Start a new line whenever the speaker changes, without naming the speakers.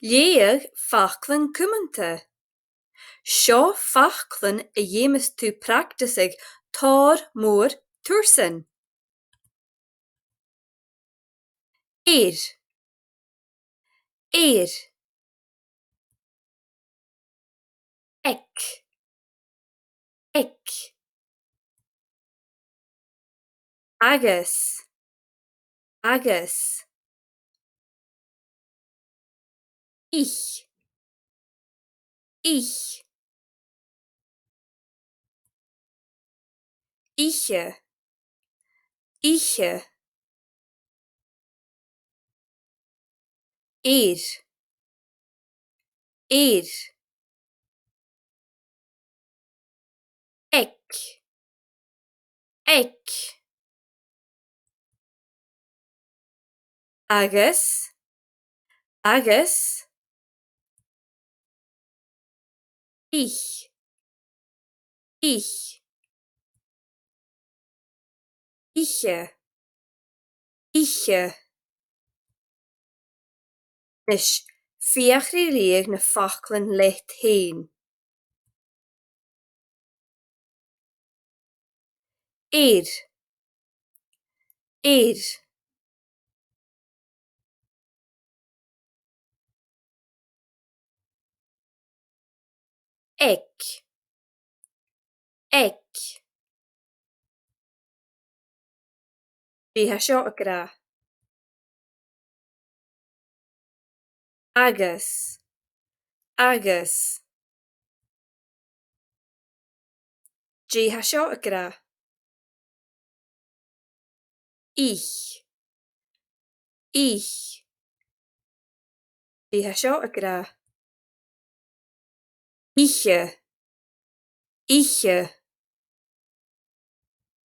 Léigh fachlann cumannta. Seo fachlann a dhéamas tú practasach tar mór tuairseáin. Éir. Éir. Ec. Ec. Agus. Agus. Ich. Ich. Iche. Iche. Éir. Éir. Ec. Ec. Agus. Agus. Ich. Ich. Iche. Iche. Nis fiachraí léigh na fachlann leith féin. Éir. Éir. Ec. Ec. Bhí seo a gra. Agus. Agus. Dí seo a gra. Ich. Ich. Bhí seo a gra. Iche. Iche.